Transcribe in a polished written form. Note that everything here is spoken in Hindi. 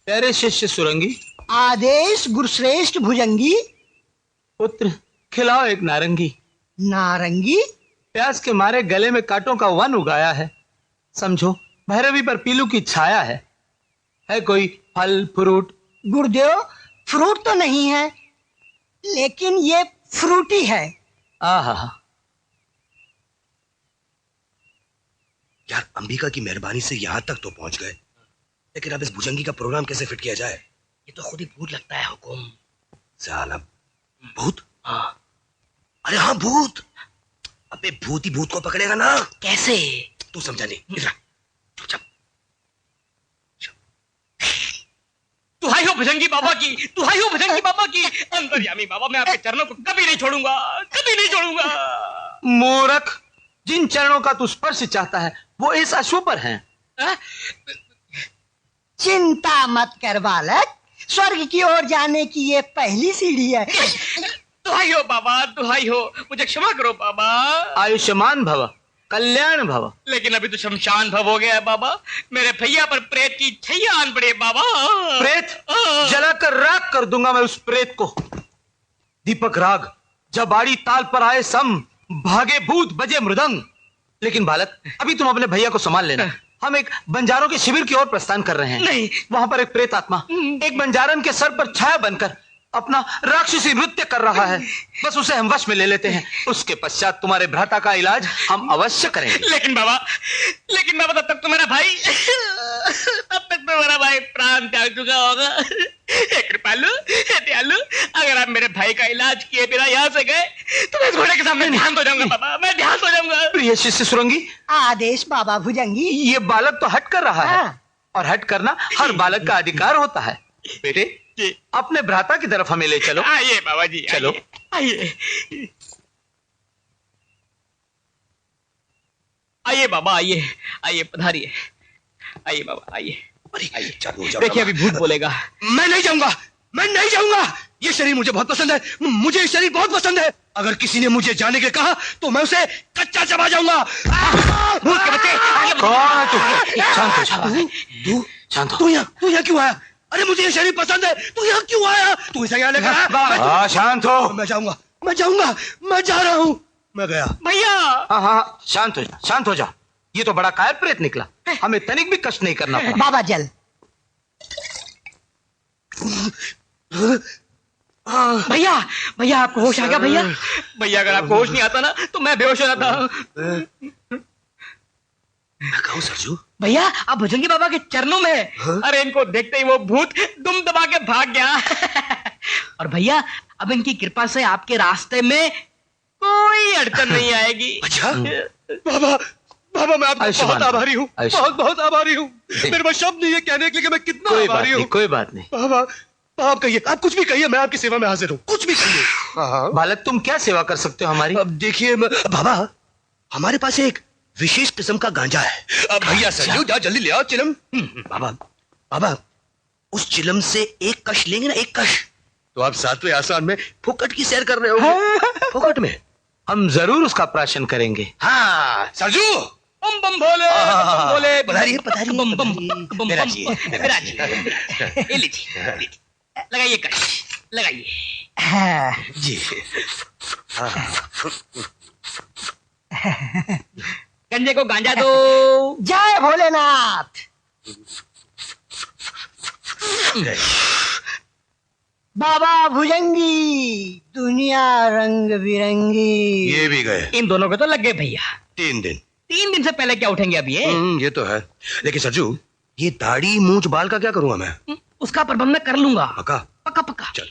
प्यारे शिष्य सुरंगी। आदेश गुरुश्रेष्ठ भुजंगी। पुत्र खिलाओ एक नारंगी। नारंगी? प्यास के मारे गले में कांटों का वन उगाया है। समझो भैरवी पर पीलू की छाया है कोई फल फ्रूट? गुरुदेव फ्रूट तो नहीं है, लेकिन ये फ्रूटी है। आहा। यार अंबिका की मेहरबानी से यहाँ तक तो पहुंच गए, लेकिन अब इस भुजंगी का प्रोग्राम कैसे फिट किया जाए? ये तो खुद ही भूत लगता है हुकुम। साला भूत? हाँ। अरे हाँ भूत। अबे भूत ही भूत को पकड़ेगा ना। कैसे? तू समझा नहीं। इधर चुपचाप। दुहाई हो भुजंगी बाबा की, दुहाई हो भुजंगी बाबा की। अंतर्यामी बाबा, मैं आपके चरणों को कभी नहीं छोड़ूंगा, कभी नहीं छोड़ूंगा। मूर्ख, जिन चरणों का तू स्पर्श चाहता है वो इस अश्व पर हैं। चिंता मत कर बालक, स्वर्ग की ओर जाने की ये पहली सीढ़ी है। दुहाई हो बाबा, दुहाई हो, मुझे क्षमा करो बाबा। आयुष्मान भव, कल्याण भव। लेकिन अभी तो शमशान भव हो गया है बाबा। मेरे भैया पर प्रेत की छैया आन पड़ी है बाबा। प्रेत? जलाकर राख कर दूंगा मैं उस प्रेत को। दीपक राग, जब आड़ी ताल पर आए सम, भागे भूत बजे मृदंग। लेकिन बालक अभी तुम अपने भैया को संभाल लेना। हम एक बंजारों के शिविर की ओर प्रस्थान कर रहे हैं। नहीं। वहां पर एक प्रेत आत्मा एक बंजारन के सर पर छाया बनकर अपना राक्षसी नृत्य कर रहा है। बस उसे हम वश में ले लेते हैं। उसके पश्चात तुम्हारे भ्राता का इलाज हम अवश्य करेंगे। लेकिन बाबा तब तक तो मेरा भाई प्राण त्याग चुका होगा। हे कृपालु, हे दयालु, अगर आप मेरे भाई का इलाज किए बिना यहाँ से गए तो मैं घोड़े के सामने ध्यान हो जाऊंगा बाबा, मैं ध्यान हो जाऊंगा। प्रिय शिष्य सुरंगी, आदेश बाबा भुजंगी। ये बालक तो हट कर रहा है। हाँ। और हट करना हर बालक का अधिकार होता है। बेटे अपने भ्राता की तरफ हमें ले चलो। आइए बाबा जी, चलो। आइए आइए बाबा, आइए आइए, पधारिए। आइए बाबा, आइए। देखिए अभी भूत बोलेगा। मैं नहीं जाऊंगा, मैं नहीं जाऊंगा। ये शरीर मुझे बहुत पसंद है, मुझे ये शरीर बहुत पसंद है। अगर किसी ने मुझे जाने के कहा तो मैं उसे कच्चा चबा जाऊंगा। भूत के बच्चे, कौन है तू? शांत हो जा। शांत हो। तू यहाँ क्यों आया? अरे मुझे ये शरीर पसंद है, तू यहाँ क्यों आया? तू इसे यहाँ लेकर आया? शांत हो। मैं जाऊंगा, मैं जाऊंगा, मैं जा रहा हूँ। मैं गया। भैया। हाँ, शांत हो जा, शांत हो जा। ये तो बड़ा कायर प्रेत निकला, हमें तनिक भी कष्ट नहीं करना पड़ा। बाबा जल। भैया भैया, आपको होश आ गया भैया? भैया अगर आपको होश नहीं आता ना तो मैं बेहोश हो जाता। मैं कहूँ सरजू? भैया आप भुजंगी बाबा के चरणों में हैं। अरे इनको देखते ही वो भूत दुम दबा के भाग गया। और भैया अब इनकी कृपा से आपके रास्ते में कोई अड़चन नहीं आएगी। अच्छा बाबा, बाबा मैं आपका बहुत आभारी हूँ, बहुत बहुत आभारी हूँ। मेरे पास शब्द नहीं है कहने के लिए कि मैं कितना आभारी हूँ। कोई बात नहीं। बाबा आप कहिए, आप कुछ भी कहिए, मैं आपकी सेवा में हाजिर हूँ। कुछ भी कहिए। बालक तुम क्या सेवा कर सकते हो हमारी? अब देखिए बाबा, हमारे पास एक विशेष किस्म का गांजा है। अब भैया सरजू जा जल्दी ले आओ चिलम। बाबा बाबा उस चिलम से एक कश लेंगे ना, एक कश, तो आप 7वें आसमान में फुकट की सैर कर रहे हो। फुकट में हम जरूर उसका प्राशन करेंगे। हाँ सरजू। बम बम भोले, बम भोले। पधारिए, पधारिए, बम बम पधारिए। बम विराजिए, विराजिए। ये लीजिए, लगाइए कश, लगाइए। हाँ। जी। गंजे को गांजा दो। जय भोलेनाथ। बाबा भुजंगी, दुनिया रंग बिरंगी। ये भी गए। इन दोनों को तो लग गए भैया। 3 दिन। 3 दिन से पहले क्या उठेंगे अब ये तो है। लेकिन सरजू ये दाढ़ी मूंछ बाल का क्या करूंगा मैं? उसका प्रबंध मैं कर लूंगा। पक्का? पक्का पक्का। चल।